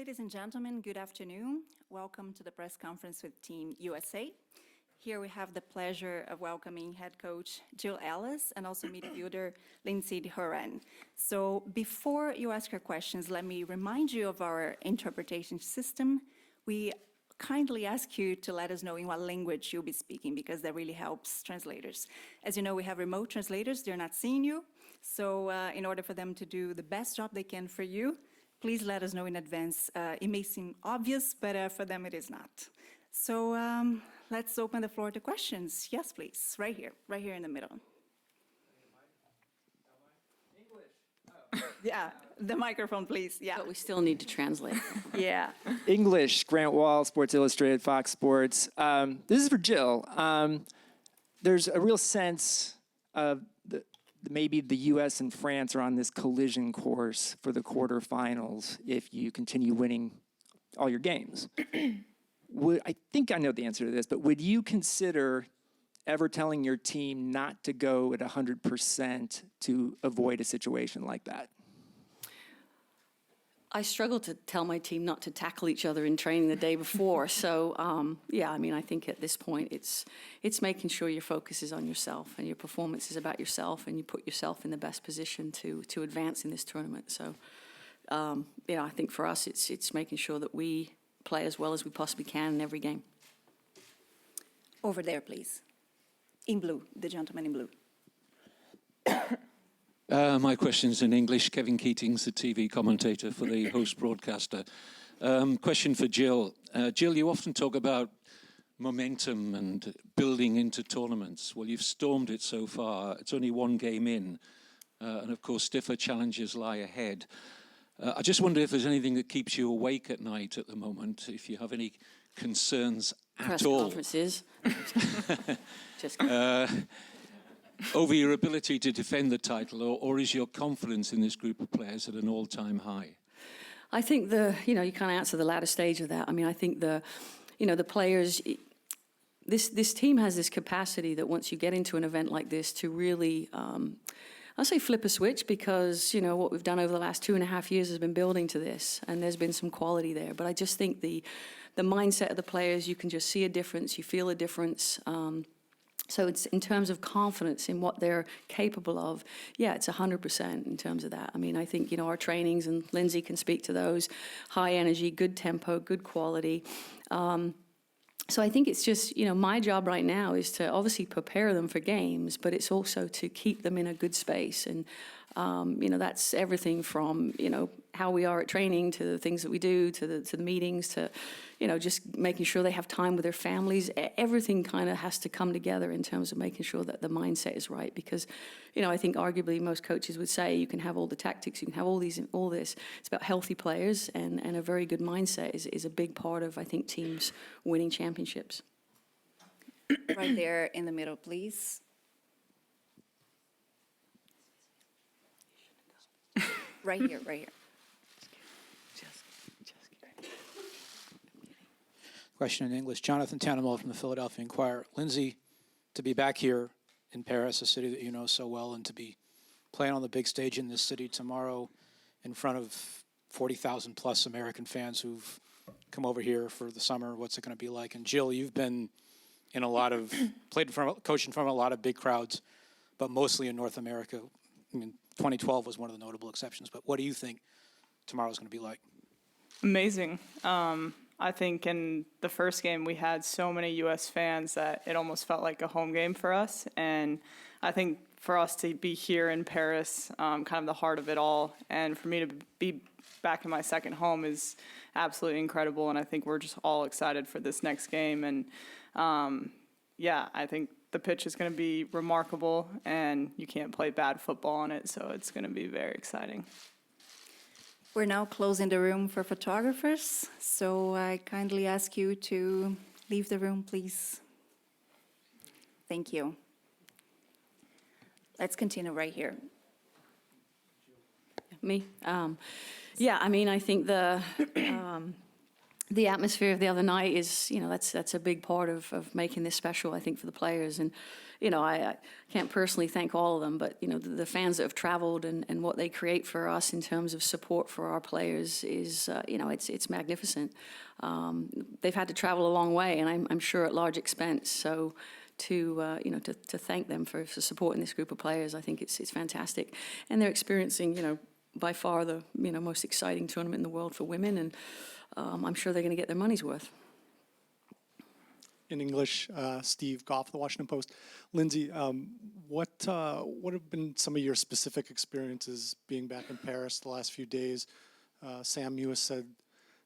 Ladies and gentlemen, good afternoon. Welcome to the press conference with Team USA. Here we have the pleasure of welcoming head coach Jill Ellis and also midfielder Lindsey Horan. So before you ask your questions, let me remind you of our interpretation system. We kindly ask you to let us know in what language you'll be speaking because that really helps translators. As you know, we have remote translators. They're not seeing you. So in order for them to do the best job they can for you, please let us know in advance. It may seem obvious, but for them it is not. So let's open the floor to questions. Yes, please, right here in the middle. English. Yeah, the microphone, please. Yeah. But we still need to translate. Yeah. English, Grant Wall, Sports Illustrated, Fox Sports. This is for Jill. There's a real sense of maybe the U.S. and France are on this collision course for the quarterfinals if you continue winning all your games. I think I know the answer to this, but would you consider ever telling your team not to go at 100% to avoid a situation like that? I struggle to tell my team not to tackle each other in training the day before. So, yeah, I mean, I think at this point it's making sure your focus is on yourself and your performance is about yourself and you put yourself in the best position to advance in this tournament. So, you know, I think for us it's making sure that we play as well as we possibly can in every game. Over there, please. In blue, the gentleman in blue. My question's in English. Kevin Keatings, the TV commentator for the host broadcaster. Question for Jill. Jill, you often talk about momentum and building into tournaments. Well, you've stormed it so far. It's only one game in. And of course, stiffer challenges lie ahead. I just wonder if there's anything that keeps you awake at night at the moment, if you have any concerns Press at all. conferences. Just over your ability to defend the title, or is your confidence in this group of players at an all-time high? I think you kind of answer the latter stage of that. I mean, I think the players, this team has this capacity that once you get into an event like this to really, I'll say flip a switch because, what we've done over the last 2.5 years has been building to this and there's been some quality there. But I just think the mindset of the players, you can just see a difference, you feel a difference. So it's in terms of confidence in what they're capable of, yeah, it's 100% in terms of that. I mean, I think, our trainings, and Lindsey can speak to those, high energy, good tempo, good quality. So I think it's just, my job right now is to obviously prepare them for games, but it's also to keep them in a good space. And, that's everything from, how we are at training to the things that we do, to the meetings, to, just making sure they have time with their families. Everything kind of has to come together in terms of making sure that the mindset is right. Because, I think arguably most coaches would say you can have all the tactics, you can have all this. It's about healthy players, and a very good mindset is a big part of, I think, teams winning championships. Right there in the middle, please. Right here. Question in English. Jonathan Tannenwald from the Philadelphia Inquirer. Lindsey, to be back here in Paris, a city that you know so well, and to be playing on the big stage in this city tomorrow in front of 40,000 plus American fans who've come over here for the summer, what's it going to be like? And Jill, you've been in coached in front of a lot of big crowds, but mostly in North America. I mean, 2012 was one of the notable exceptions, but what do you think tomorrow's going to be like? Amazing. I think in the first game we had so many U.S. fans that it almost felt like a home game for us. And I think for us to be here in Paris, kind of the heart of it all, and for me to be back in my second home is absolutely incredible. And I think we're just all excited for this next game. And yeah, I think the pitch is going to be remarkable, and you can't play bad football on it. So it's going to be very exciting. We're now closing the room for photographers, so I kindly ask you to leave the room, please. Thank you. Let's continue right here. Me? Yeah, I mean, I think the the atmosphere of the other night is, that's a big part of making this special, I think, for the players. And, I can't personally thank all of them, but, the fans that have traveled and what they create for us in terms of support for our players is, it's magnificent. They've had to travel a long way, and I'm sure at large expense. So to thank them for supporting this group of players, I think it's fantastic. And they're experiencing, by far the, most exciting tournament in the world for women, and I'm sure they're going to get their money's worth. In English, Steve Goff, The Washington Post. Lindsay, what have been some of your specific experiences being back in Paris the last few days? Sam Mewis said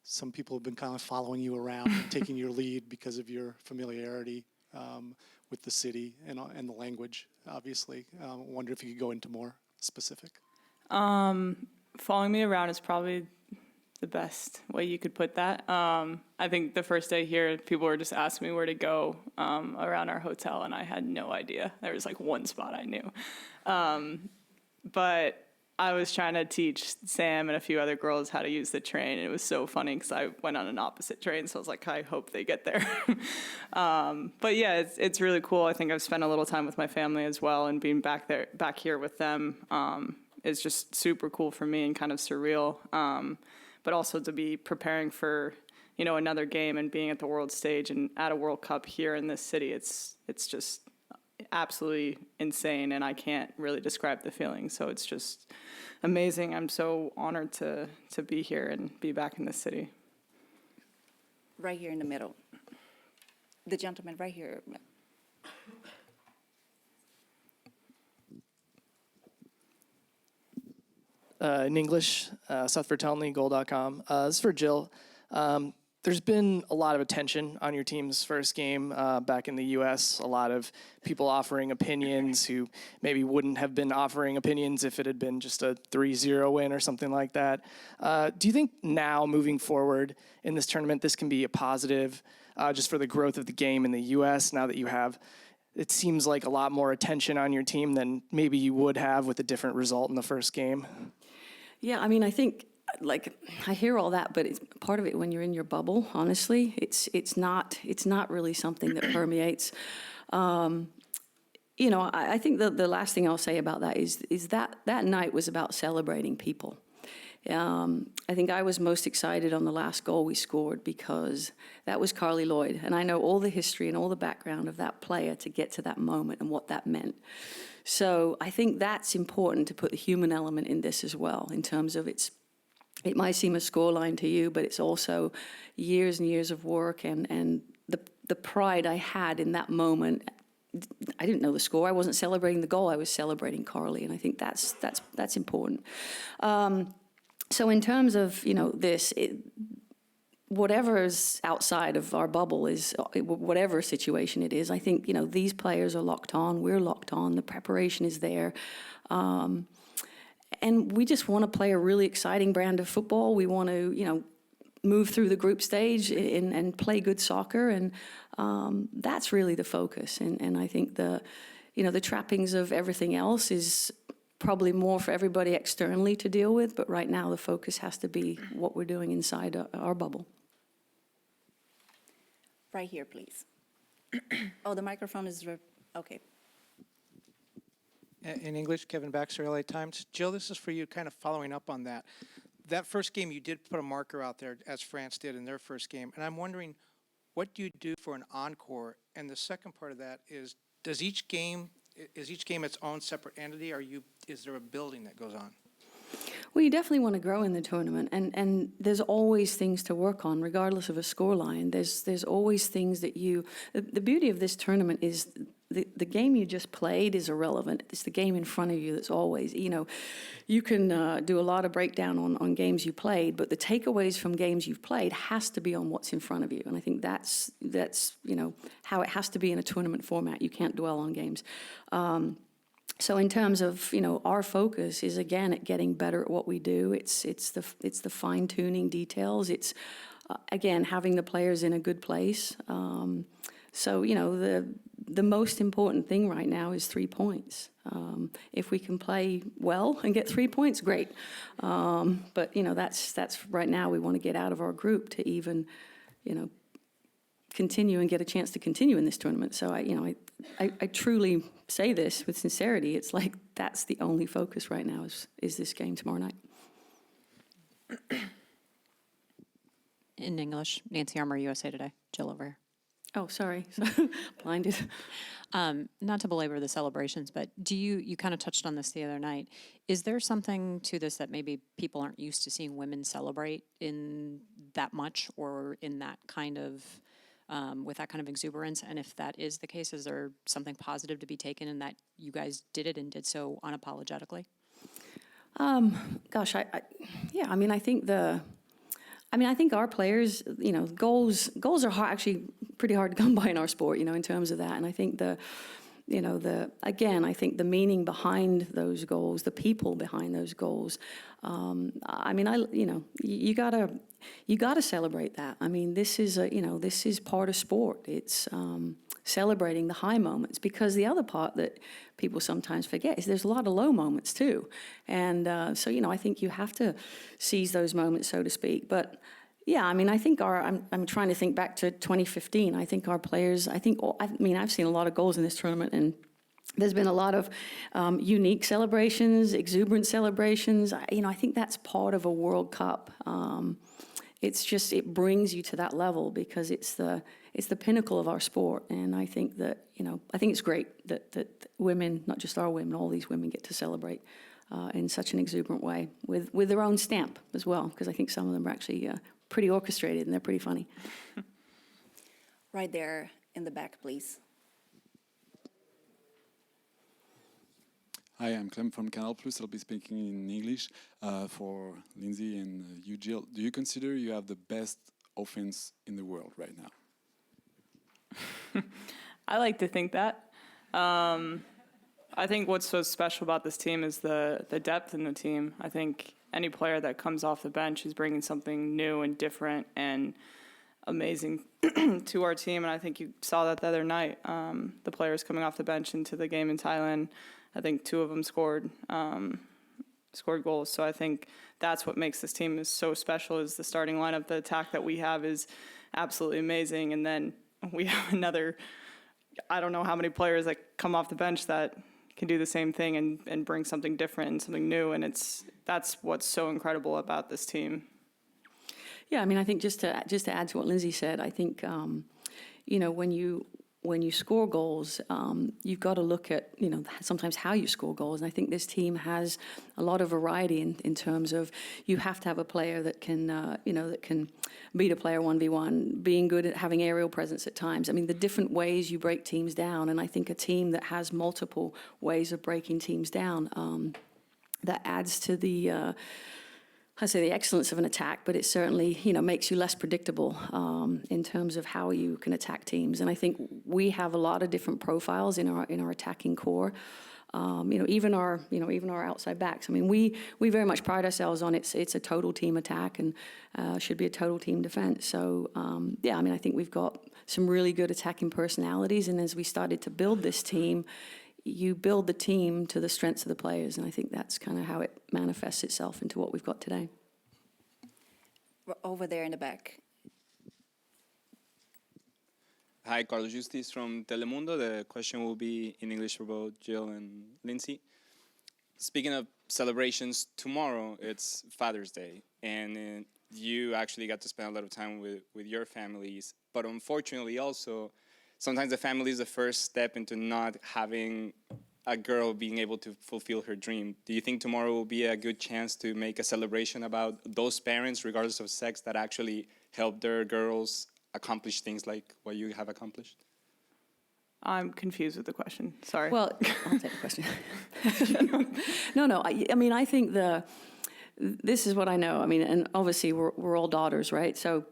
some people have been kind of following you around and taking your lead because of your familiarity with the city and the language, obviously. I wonder if you could go into more specific. Following me around is probably the best way you could put that. I think the first day here, people were just asking me where to go around our hotel, and I had no idea. There was like one spot I knew. But I was trying to teach Sam and a few other girls how to use the train, and it was so funny because I went on an opposite train, so I was like, I hope they get there. But yeah, it's really cool. I think I've spent a little time with my family as well, and being back here with them is just super cool for me and kind of surreal. But also to be preparing for, another game and being at the world stage and at a World Cup here in this city, it's just absolutely insane, and I can't really describe the feeling. So it's just amazing. I'm so honored to be here and be back in this city. Right here in the middle. The gentleman right here. In English, Seth Vertelny, goal.com. This is for Jill. There's been a lot of attention on your team's first game back in the U.S., a lot of people offering opinions who maybe wouldn't have been offering opinions if it had been just a 3-0 win or something like that. Do you think now, moving forward in this tournament, this can be a positive just for the growth of the game in the U.S. now that you have, it seems like, a lot more attention on your team than maybe you would have with a different result in the first game? Yeah, I mean, I think, I hear all that, but it's part of it when you're in your bubble, honestly. It's not really something that permeates. I think the last thing I'll say about that is that night was about celebrating people. I think I was most excited on the last goal we scored because that was Carly Lloyd. And I know all the history and all the background of that player to get to that moment and what that meant. So I think that's important to put the human element in this as well, in terms of it might seem a scoreline to you, but it's also years and years of work and the pride I had in that moment. I didn't know the score. I wasn't celebrating the goal. I was celebrating Carly, and I think that's important. So in terms of, whatever's outside of our bubble is, whatever situation it is, I think, these players are locked on, we're locked on, the preparation is there. And we just want to play a really exciting brand of football. We want to, move through the group stage and play good soccer, and that's really the focus. And I think the trappings of everything else is probably more for everybody externally to deal with, but right now the focus has to be what we're doing inside our bubble. Right here, please. Oh, the microphone is, okay. In English, Kevin Baxter, LA Times. Jill, this is for you, kind of following up on that. That first game, you did put a marker out there, as France did in their first game. And I'm wondering, what do you do for an encore? And the second part of that is each game its own separate entity, or is there a building that goes on? Well, you definitely want to grow in the tournament, and there's always things to work on, regardless of a scoreline. There's always things that the beauty of this tournament is the game you just played is irrelevant. It's the game in front of you that's always, you can do a lot of breakdown on games you played, but the takeaways from games you've played has to be on what's in front of you. And I think that's how it has to be in a tournament format. You can't dwell on games. So in terms of, our focus is, again, at getting better at what we do. It's the fine-tuning details. It's, again, having the players in a good place. So, the most important thing right now is 3 points. If we can play well and get 3 points, great. But, that's right now we want to get out of our group to even continue and get a chance to continue in this tournament. So I truly say this with sincerity. It's like that's the only focus right now is this game tomorrow night. In English, Nancy Armour, USA Today. Jill over here. Oh, sorry, blinded. Not to belabor the celebrations, but you kind of touched on this the other night. Is there something to this that maybe people aren't used to seeing women celebrate in that much or in that kind of, with that kind of exuberance? And if that is the case, is there something positive to be taken in that you guys did it and did so unapologetically? Gosh, I think our players, goals are actually pretty hard to come by in our sport, in terms of that. And I think I think the meaning behind those goals, the people behind those goals, you gotta celebrate that. I mean, this is part of sport. It's celebrating the high moments, because the other part that people sometimes forget is there's a lot of low moments too. And I think you have to seize those moments, so to speak. But yeah, I think I'm trying to think back to 2015. I think our players, I've seen a lot of goals in this tournament, and there's been a lot of unique celebrations, exuberant celebrations. I think that's part of a World Cup. It brings you to that level because it's the pinnacle of our sport. And I think that, I think it's great that women, not just our women, all these women get to celebrate in such an exuberant way with their own stamp as well, because I think some of them are actually pretty orchestrated and they're pretty funny. Right there in the back, please. Hi, I'm Clem from Canal Plus. I'll be speaking in English for Lindsay and you, Jill. Do you consider you have the best offense in the world right now? I like to think that. I think what's so special about this team is the depth in the team. I think any player that comes off the bench is bringing something new and different and amazing to our team. And I think you saw that the other night. The players coming off the bench into the game in Thailand, I think 2 of them scored goals. So I think that's what makes this team is so special, is the starting lineup. The attack that we have is absolutely amazing. And then we have another, I don't know how many players that come off the bench that can do the same thing and bring something different and something new. And that's what's so incredible about this team. Yeah, I think just to add to what Lindsay said, I think, when you score goals, you've got to look at, sometimes how you score goals. And I think this team has a lot of variety in terms of you have to have a player that can, that can beat a player 1v1, being good at having aerial presence at times. The different ways you break teams down. And I think a team that has multiple ways of breaking teams down, that adds to the excellence of an attack, but it certainly, makes you less predictable in terms of how you can attack teams. And I think we have a lot of different profiles in our attacking core. Even our outside backs. We very much pride ourselves on it's a total team attack and should be a total team defense. So I think we've got some really good attacking personalities. And as we started to build this team, you build the team to the strengths of the players, and I think that's kind of how it manifests itself into what we've got today. Over there in the back. Hi, Carlos Justiz from Telemundo. The question will be in English for both Jill and Lindsay. Speaking of celebrations, tomorrow it's Father's Day, and you actually got to spend a lot of time with your families, but unfortunately also, sometimes the family is the first step into not having a girl being able to fulfill her dream. Do you think tomorrow will be a good chance to make a celebration about those parents, regardless of sex, that actually help their girls accomplish things like what you have accomplished? I'm confused with the question. Sorry. Well, I'll take the question. No. I think this is what I know. And obviously we're all daughters, right? So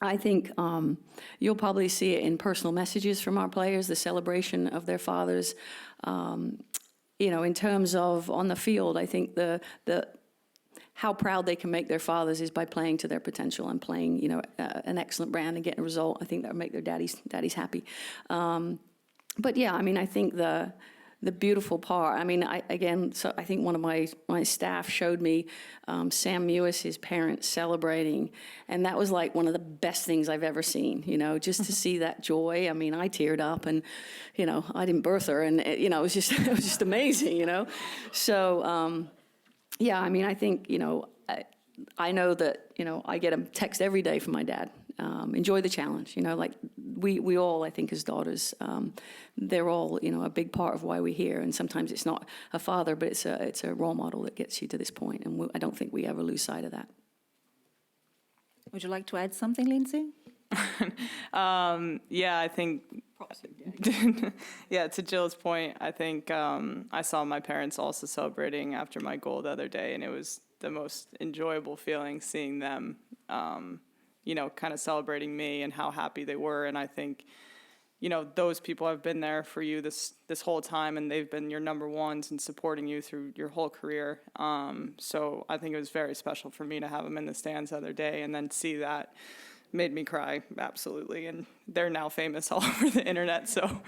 I think you'll probably see it in personal messages from our players, the celebration of their fathers. In terms of on the field, I think the how proud they can make their fathers is by playing to their potential and playing, an excellent brand and getting a result. I think that would make their daddies happy. But yeah, I think the the beautiful part. I mean, so I think one of my staff showed me Sam Mewis, his parents, celebrating, and that was like one of the best things I've ever seen, you know, just to see that joy. I mean, I teared up, and, you know, I didn't birth her, and, you know, it was just amazing, you know. So, yeah, I mean, I think, you know, I know that, you know, I get a text every day from my dad. Enjoy the challenge, you know, like we all, I think, as daughters, they're all, you know, a big part of why we're here. And sometimes it's not a father, but it's a role model that gets you to this point. And I don't think we ever lose sight of that. Would you like to add something, Lindsay? Yeah, I think, yeah, to Jill's point, I think I saw my parents also celebrating after my goal the other day, and it was the most enjoyable feeling seeing them, you know, kind of celebrating me and how happy they were. And I think, you know, those people have been there for you this whole time, and they've been your number ones and supporting you through your whole career. So I think it was very special for me to have them in the stands the other day, and then see that made me cry, absolutely. And they're now famous all over the internet, so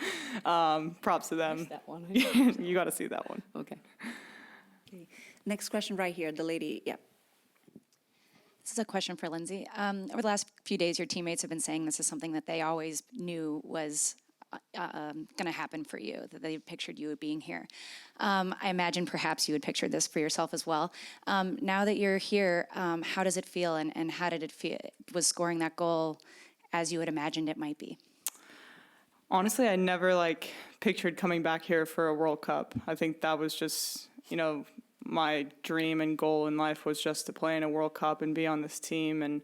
props to them. That one. You got to see that one. Okay. Next question right here, the lady, yeah. This is a question for Lindsay. Over the last few days, your teammates have been saying this is something that they always knew was going to happen for you, that they pictured you being here. I imagine perhaps you had pictured this for yourself as well. Now that you're here, how does it feel, and how did it feel? Was scoring that goal as you had imagined it might be? Honestly, I never pictured coming back here for a World Cup. I think that was just, you know, my dream and goal in life was just to play in a World Cup and be on this team. And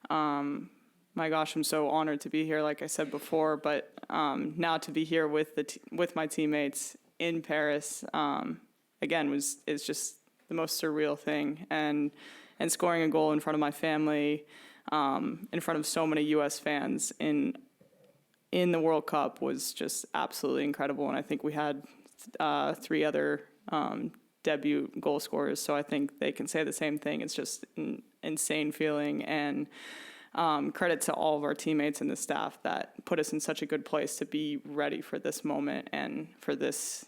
my gosh, I'm so honored to be here, like I said before. But now to be here with my teammates in Paris, again, is just the most surreal thing. And scoring a goal in front of my family, in front of so many U.S. fans in the World Cup was just absolutely incredible. And I think we had 3 other debut goal scorers, so I think they can say the same thing. It's just an insane feeling, and credit to all of our teammates and the staff that put us in such a good place to be ready for this moment and for this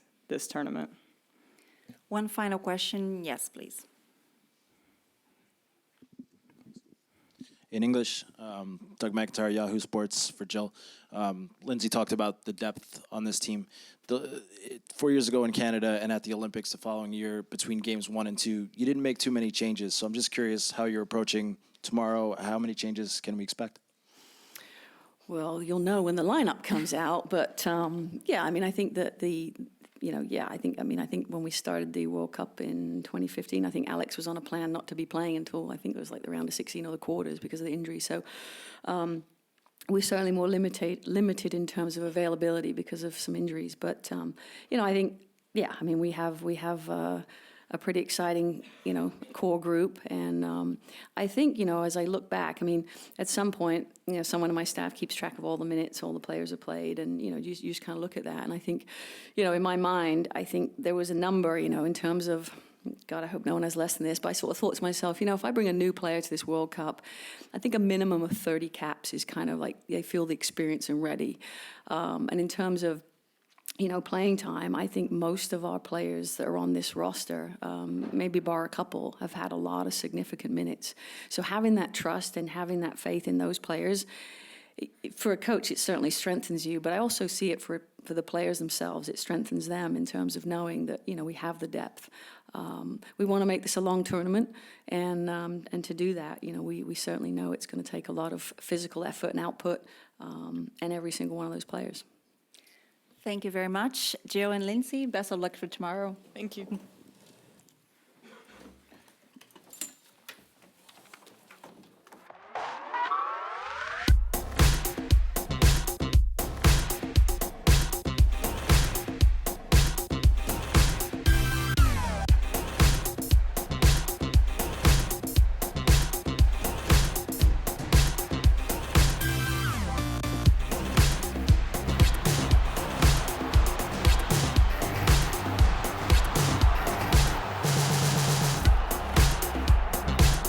tournament. One final question, yes, please. In English, Doug McIntyre, Yahoo Sports for Jill. Lindsay talked about the depth on this team. 4 years ago in Canada and at the Olympics the following year, between games 1 and 2, you didn't make too many changes. So I'm just curious how you're approaching tomorrow. How many changes can we expect? Well, you'll know when the lineup comes out, but yeah, I mean, I think that I think when we started the World Cup in 2015, I think Alex was on a plan not to be playing until I think it was like the round of 16 or the quarters because of the injury. So we're certainly more limited in terms of availability because of some injuries. But you know, I think we have a pretty exciting, you know, core group. And I think, you know, as I look back, I mean, at some point, you know, someone on my staff keeps track of all the minutes all the players have played. And, you know, you just kind of look at that. And I think, you know, in my mind, I think there was a number, you know, in terms of, God, I hope no one has less than this, but I sort of thought to myself, you know, if I bring a new player to this World Cup, I think a minimum of 30 caps is kind of like they feel the experience and ready. And in terms of, you know, playing time, I think most of our players that are on this roster, maybe bar a couple, have had a lot of significant minutes. So having that trust and having that faith in those players, for a coach, it certainly strengthens you, but I also see it for the players themselves. It strengthens them in terms of knowing that, you know, we have the depth. We want to make this a long tournament, and to do that, you know, we certainly know it's going to take a lot of physical effort and output, and every single one of those players. Thank you very much. Jill and Lindsay, best of luck for tomorrow. Thank you.